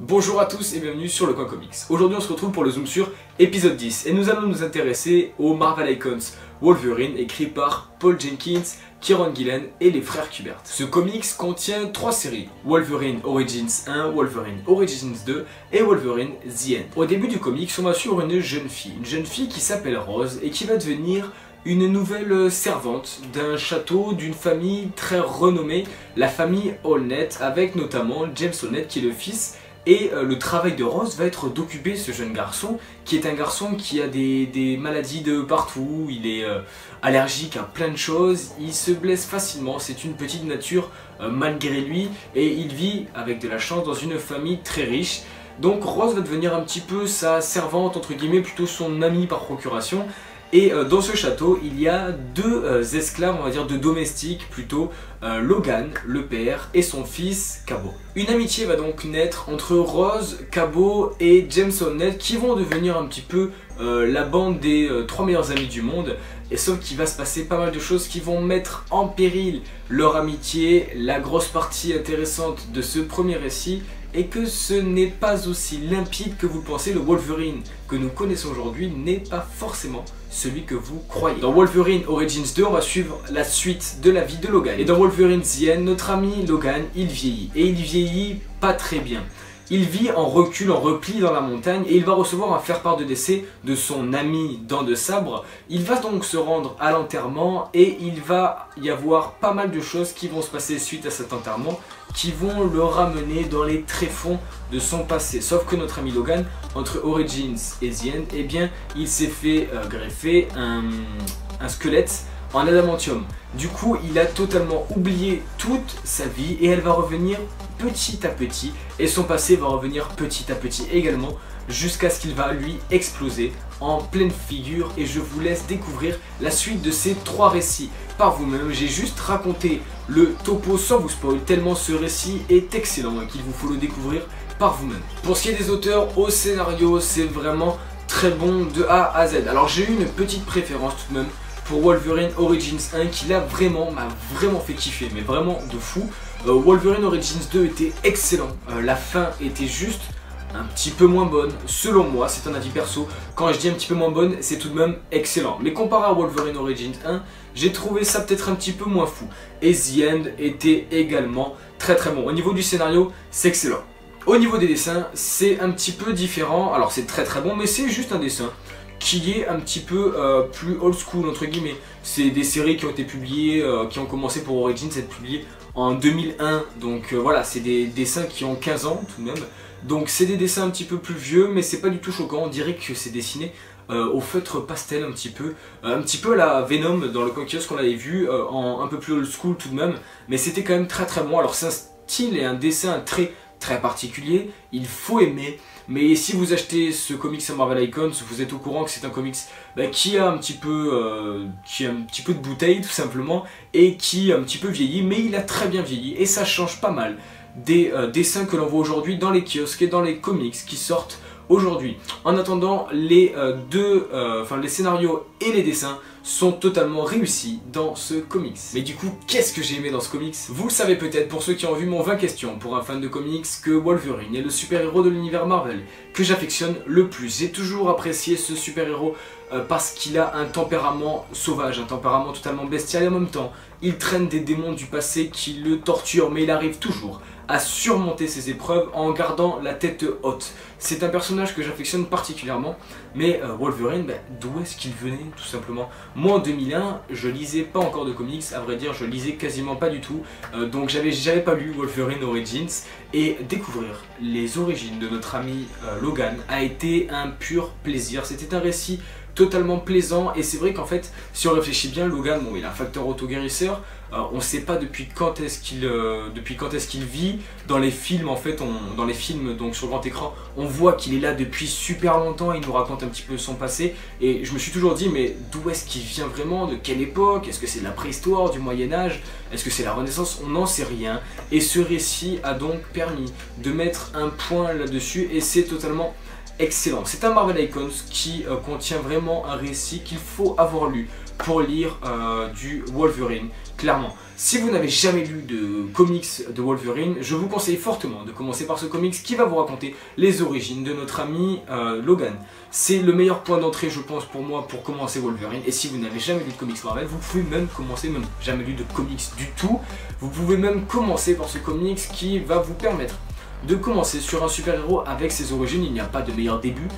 Bonjour à tous et bienvenue sur le Coin Comics. Aujourd'hui on se retrouve pour le zoom sur épisode 10 et nous allons nous intéresser au Marvel Icons Wolverine écrit par Paul Jenkins, Kieron Gillen et les frères Kubert. Ce comics contient 3 séries, Wolverine Origins 1, Wolverine Origins 2 et Wolverine The End. Au début du comics on va suivre une jeune fille qui s'appelle Rose et qui va devenir une nouvelle servante d'un château d'une famille très renommée, la famille Allnet, avec notamment James Allnet qui est le fils. Et le travail de Rose va être d'occuper ce jeune garçon, qui est un garçon qui a des maladies de partout, il est allergique à plein de choses, il se blesse facilement, c'est une petite nature malgré lui, et il vit avec de la chance dans une famille très riche. Donc Rose va devenir un petit peu sa servante, entre guillemets, plutôt son amie par procuration. Et dans ce château, il y a deux esclaves, on va dire deux domestiques plutôt, Logan, le père, et son fils, Cabot. Une amitié va donc naître entre Rose, Cabot et James Allnet qui vont devenir un petit peu la bande des 3 meilleurs amis du monde. Et sauf qu'il va se passer pas mal de choses qui vont mettre en péril leur amitié. La grosse partie intéressante de ce premier récit et que ce n'est pas aussi limpide que vous le pensez. Le Wolverine que nous connaissons aujourd'hui n'est pas forcément celui que vous croyez. Dans Wolverine Origins 2, on va suivre la suite de la vie de Logan. Et dans Wolverine The End, notre ami Logan, il vieillit. Et il vieillit pas très bien. Il vit en recul, en repli dans la montagne et il va recevoir un faire-part de décès de son ami Dent de Sabre. Il va donc se rendre à l'enterrement et il va y avoir pas mal de choses qui vont se passer suite à cet enterrement qui vont le ramener dans les tréfonds de son passé. Sauf que notre ami Logan, entre Origins et The End, eh bien, il s'est fait greffer un squelette en adamantium. Du coup, il a totalement oublié toute sa vie et elle va revenir petit à petit et son passé va revenir petit à petit également jusqu'à ce qu'il va lui exploser en pleine figure et je vous laisse découvrir la suite de ces 3 récits par vous-même. J'ai juste raconté le topo sans vous spoil tellement ce récit est excellent et qu'il vous faut le découvrir par vous-même. Pour ce qui est des auteurs, au scénario, c'est vraiment très bon de A à Z. Alors j'ai eu une petite préférence tout de même pour Wolverine Origins 1 qui m'a vraiment fait kiffer, mais vraiment de fou. Wolverine Origins 2 était excellent, la fin était juste un petit peu moins bonne, selon moi, c'est un avis perso. Quand je dis un petit peu moins bonne, c'est tout de même excellent. Mais comparé à Wolverine Origins 1, j'ai trouvé ça peut-être un petit peu moins fou. Et The End était également très bon. Au niveau du scénario, c'est excellent. Au niveau des dessins, c'est un petit peu différent. Alors c'est très bon, mais c'est juste un dessin qui est un petit peu plus old school entre guillemets. C'est des séries qui ont été publiées, qui ont commencé pour Origins, être publiées en 2001. Donc voilà, c'est des dessins qui ont 15 ans tout de même. Donc c'est des dessins un petit peu plus vieux, mais c'est pas du tout choquant. On dirait que c'est dessiné au feutre pastel un petit peu à la Venom dans le coin kiosque qu'on avait vu, en un peu plus old school tout de même. Mais c'était quand même très bon. Alors c'est un style et un dessin très particulier, il faut aimer. Mais si vous achetez ce comics à Marvel Icons, vous êtes au courant que c'est un comics qui a un petit peu de bouteille tout simplement et qui a un petit peu vieilli, mais il a très bien vieilli et ça change pas mal des dessins que l'on voit aujourd'hui dans les kiosques et dans les comics qui sortent aujourd'hui. En attendant, les scénarios et les dessins sont totalement réussis dans ce comics. Mais du coup, qu'est-ce que j'ai aimé dans ce comics? Vous le savez peut-être pour ceux qui ont vu mon 20 questions pour un fan de comics que Wolverine est le super-héros de l'univers Marvel que j'affectionne le plus. J'ai toujours apprécié ce super-héros parce qu'il a un tempérament sauvage, un tempérament totalement bestial et en même temps, il traîne des démons du passé qui le torturent mais il arrive toujours à surmonter ses épreuves en gardant la tête haute. C'est un personnage que j'affectionne particulièrement, mais Wolverine, d'où est-ce qu'il venait tout simplement? Moi en 2001, je lisais pas encore de comics, à vrai dire je lisais quasiment pas du tout, donc j'avais pas lu Wolverine Origins, et découvrir les origines de notre ami Logan a été un pur plaisir. C'était un récit totalement plaisant et c'est vrai qu'en fait si on réfléchit bien, Logan, bon, il a un facteur auto-guérisseur, on ne sait pas depuis quand est-ce qu'il vit. Dans les films en fait, dans les films donc sur grand écran, on voit qu'il est là depuis super longtemps, il nous raconte un petit peu son passé et je me suis toujours dit mais d'où est-ce qu'il vient vraiment, de quelle époque, est-ce que c'est de la préhistoire, du Moyen-Âge, est-ce que c'est la Renaissance, on n'en sait rien et ce récit a donc permis de mettre un point là-dessus et c'est totalement excellent. C'est un Marvel Icons qui contient vraiment un récit qu'il faut avoir lu pour lire du Wolverine, clairement. Si vous n'avez jamais lu de comics de Wolverine, je vous conseille fortement de commencer par ce comics qui va vous raconter les origines de notre ami Logan. C'est le meilleur point d'entrée, je pense, pour moi pour commencer Wolverine. Et si vous n'avez jamais lu de comics Marvel, vous pouvez même commencer, même jamais lu de comics du tout, vous pouvez même commencer par ce comics qui va vous permettre de commencer sur un super-héros avec ses origines. Il n'y a pas de meilleur début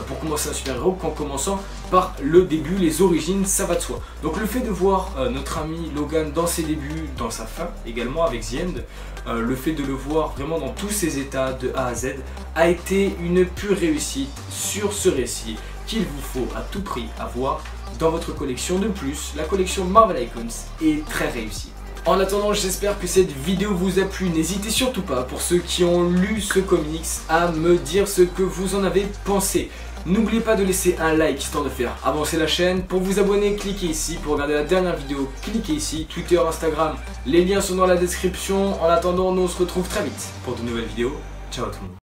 pour commencer un super-héros qu'en commençant par le début, les origines, ça va de soi. Donc le fait de voir notre ami Logan dans ses débuts, dans sa fin également avec The End, le fait de le voir vraiment dans tous ses états de A à Z a été une pure réussite sur ce récit qu'il vous faut à tout prix avoir dans votre collection. De plus, la collection Marvel Icons est très réussie. En attendant, j'espère que cette vidéo vous a plu. N'hésitez surtout pas, pour ceux qui ont lu ce comics, à me dire ce que vous en avez pensé. N'oubliez pas de laisser un like histoire de faire avancer la chaîne. Pour vous abonner, cliquez ici. Pour regarder la dernière vidéo, cliquez ici. Twitter, Instagram, les liens sont dans la description. En attendant, nous on se retrouve très vite pour de nouvelles vidéos. Ciao à tout le monde.